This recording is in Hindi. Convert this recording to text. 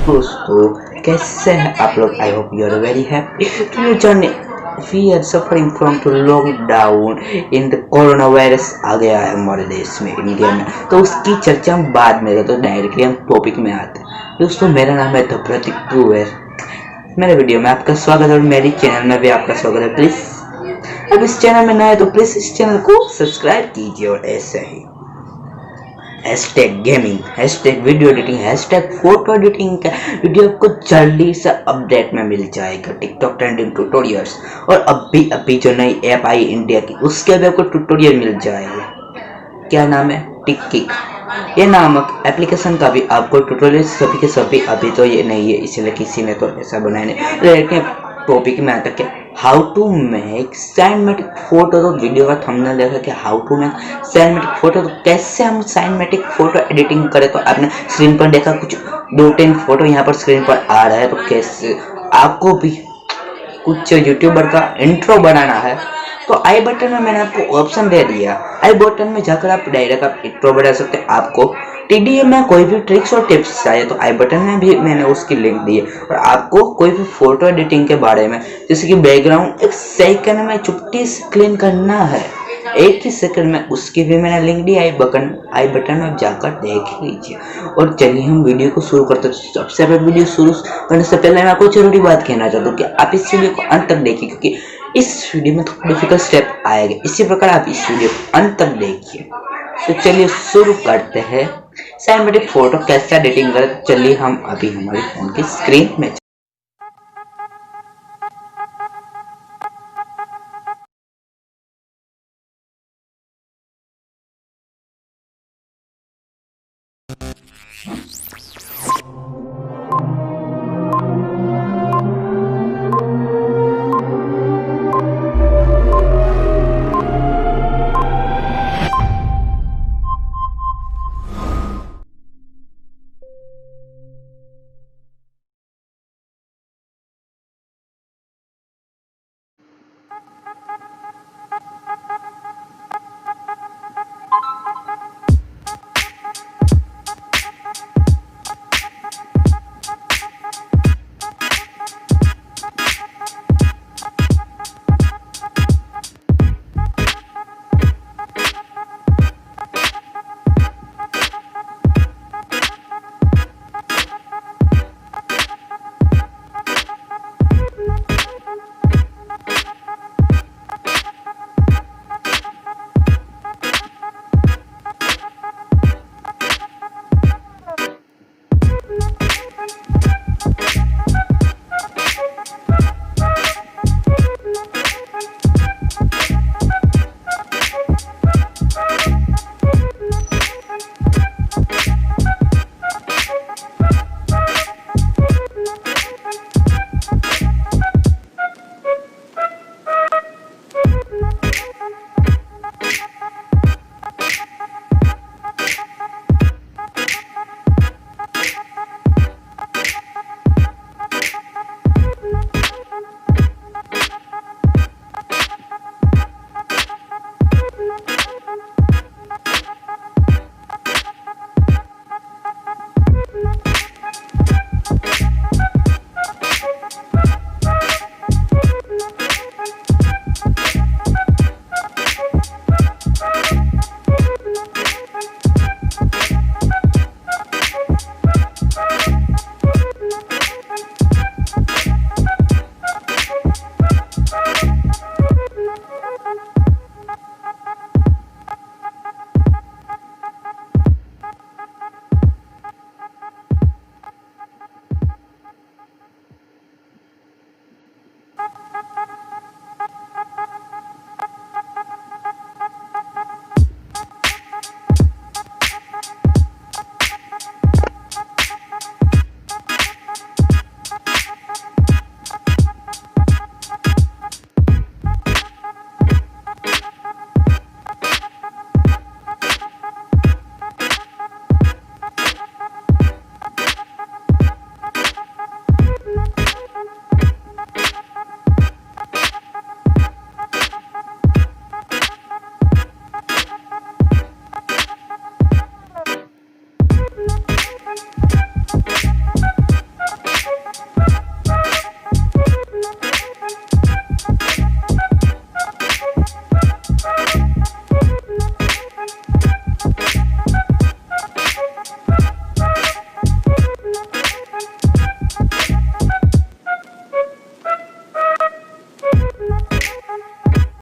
दोस्तों कैसे हैं आप लोग। I hope you are very happy to your journey. We are suffering from two lockdown in the corona virus आ गया है हमारे देश में, इंडिया में, तो उसकी चर्चा हम बाद में करते, तो डायरेक्टली हम टॉपिक में आते हैं। दोस्तों मेरा नाम है प्रतीक टूवर। मेरे वीडियो में आपका स्वागत है और मेरी चैनल में भी आपका स्वागत है। प्लीज अब इस चैनल में नए तो प्लीज इस चैनल को सब्सक्राइब कीजिए और ऐसे ही hashtag gaming, hashtag video editing, hashtag photo editing का वीडियो आपको जल्दी से अपडेट में मिल जाएगा। टिकटॉक ट्रेंडिंग ट्यूटोरियल्स और अभी जो नई ऐप आई इंडिया की, उसके भी आपको ट्यूटोरियल मिल जाएगा। क्या नाम है? टिक। ये नामक एप्लीकेशन का भी आपको ट्यूटोरियल सभी के सभी अभी तो ये नहीं है, इसलिए किसी ने तो ऐसा बनाया नहीं। लेकिन टॉपिक में आता क्या, हाउ टू मेक साइनेमेटिक फोटो। तो वीडियो का थंबनेल देखा कि हाउ टू मेक साइनेमेटिक फोटो, तो कैसे हम साइनेमेटिक फोटो एडिटिंग करें। तो आपने स्क्रीन पर देखा कुछ 2-3 फोटो यहाँ पर स्क्रीन पर आ रहा है, तो कैसे आपको भी कुछ यूट्यूबर का इंट्रो बनाना है तो आई बटन में मैंने आपको ऑप्शन दे दिया। आई बटन में जाकर आप डायरेक्ट आप इंट्रो बना सकते हैं। आपको टीडीएम में कोई भी ट्रिक्स और टिप्स चाहिए तो आई बटन में भी मैंने उसकी लिंक दी है। और आपको कोई भी फोटो एडिटिंग के बारे में, जैसे कि बैकग्राउंड एक सेकंड में चुटकी से क्लीन करना है, एक ही सेकंड में, उसकी भी मैंने लिंक दी आई बटन में जाकर देख लीजिए। और चलिए हम वीडियो को शुरू करते हैं। सबसे पहले वीडियो शुरू करने से पहले मैं आपको जरूरी बात कहना चाहता हूँ कि आप इस वीडियो को अंत तक देखिए, क्योंकि इस वीडियो में थोड़ा डिफिकल्ट स्टेप आएगा। इसी प्रकार आप इस वीडियो को अंत तक देखिए। तो चलिए शुरू करते हैं। साइनेमेटिक फोटो कैसे एडिटिंग करें, चलिए हम अभी हमारे फोन की स्क्रीन में